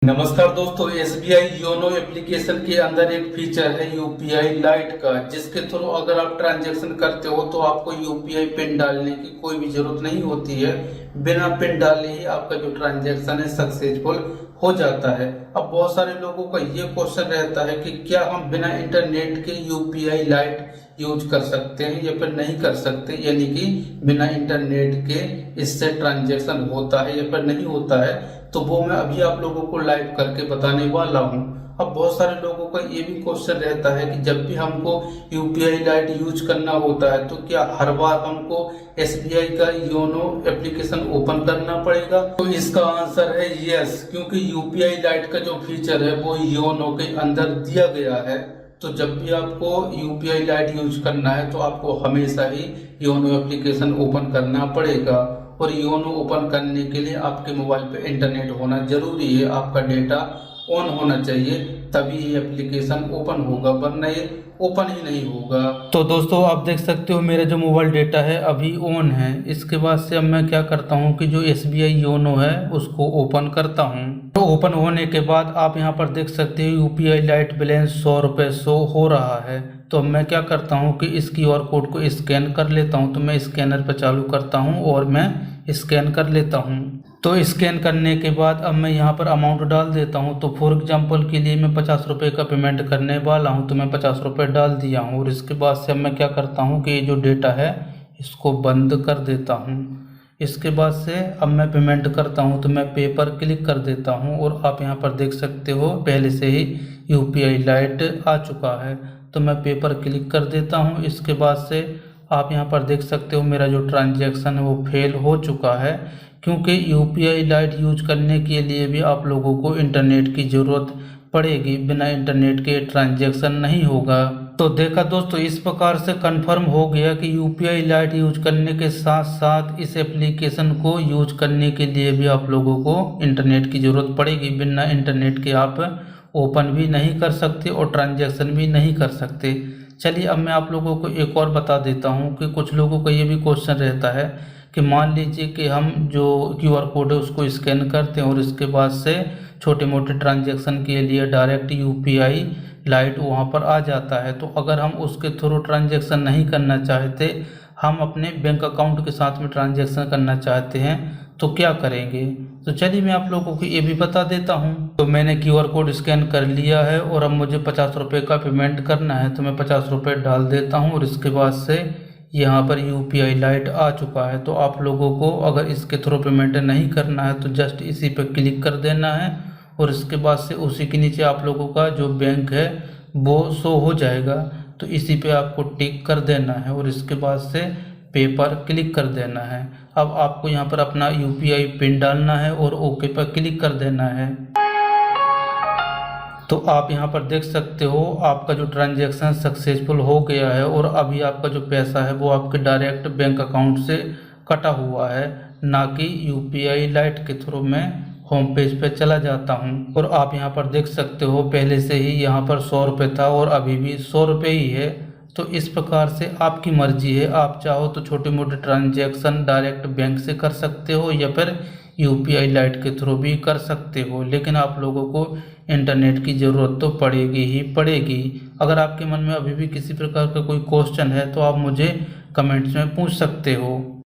नमस्कार दोस्तों, SBI YONO application के अंदर एक फीचर है यूपीआई लाइट का, जिसके थ्रू अगर आप ट्रांजैक्शन करते हो तो आपको यूपीआई पिन डालने की कोई भी जरूरत नहीं होती है। बिना पिन डाले ही आपका जो ट्रांजैक्शन है सक्सेसफुल हो जाता है। अब बहुत सारे लोगों का ये क्वेश्चन रहता है कि क्या हम बिना इंटरनेट के यूपीआई लाइट यूज कर सकते हैं या फिर नहीं कर सकते, यानी कि बिना इंटरनेट के इससे ट्रांजैक्शन होता है या फिर नहीं होता है। तो वो मैं अभी आप लोगों को लाइव करके बताने वाला हूँ। अब बहुत सारे लोगों का ये भी क्वेश्चन रहता है कि जब भी हमको यूपीआई लाइट यूज करना होता है तो क्या हर बार हमको एसबीआई का योनो एप्लीकेशन ओपन करना पड़ेगा। तो इसका आंसर है यस, क्योंकि यूपीआई लाइट का जो फीचर है वो योनो के अंदर दिया गया है। तो जब भी आपको यूपीआई लाइट यूज करना है तो आपको हमेशा ही योनो एप्लीकेशन ओपन करना पड़ेगा। और योनो ओपन करने के लिए आपके मोबाइल पे इंटरनेट होना जरूरी है, आपका डेटा ऑन होना चाहिए, तभी ये एप्लीकेशन ओपन होगा, वरना ये ओपन ही नहीं होगा। तो दोस्तों आप देख सकते हो मेरा जो मोबाइल डेटा है अभी ऑन है। इसके बाद से अब मैं क्या करता हूँ कि जो एसबीआई योनो है उसको ओपन करता हूँ। तो ओपन होने के बाद आप यहाँ पर देख सकते हो यूपीआई लाइट बैलेंस 100 रुपये शो हो रहा है। तो मैं क्या करता हूँ कि इस क्यूआर कोड को स्कैन कर लेता हूँ। तो मैं स्कैनर पर चालू करता हूँ और मैं स्कैन कर लेता हूँ। तो स्कैन करने के बाद अब मैं यहाँ पर अमाउंट डाल देता हूँ। तो फॉर एग्जांपल के लिए मैं 50 रुपये का पेमेंट करने वाला हूँ, तो मैं 50 रुपये डाल दिया हूँ। और इसके बाद से अब मैं क्या करता हूँ कि ये जो डेटा है इसको बंद कर देता हूँ। इसके बाद से अब मैं पेमेंट करता हूँ, तो मैं पे पर क्लिक कर देता हूँ। और आप यहाँ पर देख सकते हो पहले से ही यूपीआई लाइट आ चुका है, तो मैं पे पर क्लिक कर देता हूँ। इसके बाद से आप यहाँ पर देख सकते हो मेरा जो ट्रांजैक्शन है वो फेल हो चुका है, क्योंकि यूपीआई लाइट यूज करने के लिए भी आप लोगों को इंटरनेट की ज़रूरत पड़ेगी। बिना इंटरनेट के ट्रांजैक्शन नहीं होगा। तो देखा दोस्तों, इस प्रकार से कंफर्म हो गया कि यूपीआई लाइट यूज करने के साथ साथ इस एप्लीकेशन को यूज करने के लिए भी आप लोगों को इंटरनेट की ज़रूरत पड़ेगी। बिना इंटरनेट के आप ओपन भी नहीं कर सकते और ट्रांजैक्शन भी नहीं कर सकते। चलिए अब मैं आप लोगों को एक और बता देता हूँ कि कुछ लोगों का ये भी क्वेश्चन रहता है कि मान लीजिए कि हम जो क्यूआर कोड है उसको स्कैन करते हैं और इसके बाद से छोटे मोटे ट्रांजैक्शन के लिए डायरेक्ट यूपीआई लाइट वहाँ पर आ जाता है। तो अगर हम उसके थ्रू ट्रांजैक्शन नहीं करना चाहते, हम अपने बैंक अकाउंट के साथ में ट्रांजैक्शन करना चाहते हैं, तो क्या करेंगे। तो चलिए मैं आप लोगों को ये भी बता देता हूँ। तो मैंने क्यूआर कोड स्कैन कर लिया है और अब मुझे 50 रुपये का पेमेंट करना है, तो मैं 50 रुपये डाल देता हूँ। और इसके बाद से यहाँ पर यूपीआई लाइट आ चुका है। तो आप लोगों को अगर इसके थ्रू पेमेंट नहीं करना है तो जस्ट इसी पर क्लिक कर देना है। और इसके बाद से उसी के नीचे आप लोगों का जो बैंक है वो शो हो जाएगा, तो इसी पे आपको टिक कर देना है और इसके बाद से पे पर क्लिक कर देना है। अब आपको यहाँ पर अपना यूपीआई पिन डालना है और ओके पर क्लिक कर देना है। तो आप यहाँ पर देख सकते हो आपका जो ट्रांजैक्शन सक्सेसफुल हो गया है और अभी आपका जो पैसा है वो आपके डायरेक्ट बैंक अकाउंट से कटा हुआ है, ना कि यूपीआई लाइट के थ्रू मैं होम पेज पे चला जाता हूँ। और आप यहाँ पर देख सकते हो पहले से ही यहाँ पर 100 रुपये था और अभी भी 100 रुपये ही है। तो इस प्रकार से आपकी मर्जी है, आप चाहो तो छोटे मोटे ट्रांजैक्शन डायरेक्ट बैंक से कर सकते हो या फिर यूपीआई लाइट के थ्रू भी कर सकते हो, लेकिन आप लोगों को इंटरनेट की ज़रूरत तो पड़ेगी ही पड़ेगी। अगर आपके मन में अभी भी किसी प्रकार का कोई क्वेश्चन है तो आप मुझे कमेंट्स में पूछ सकते हो।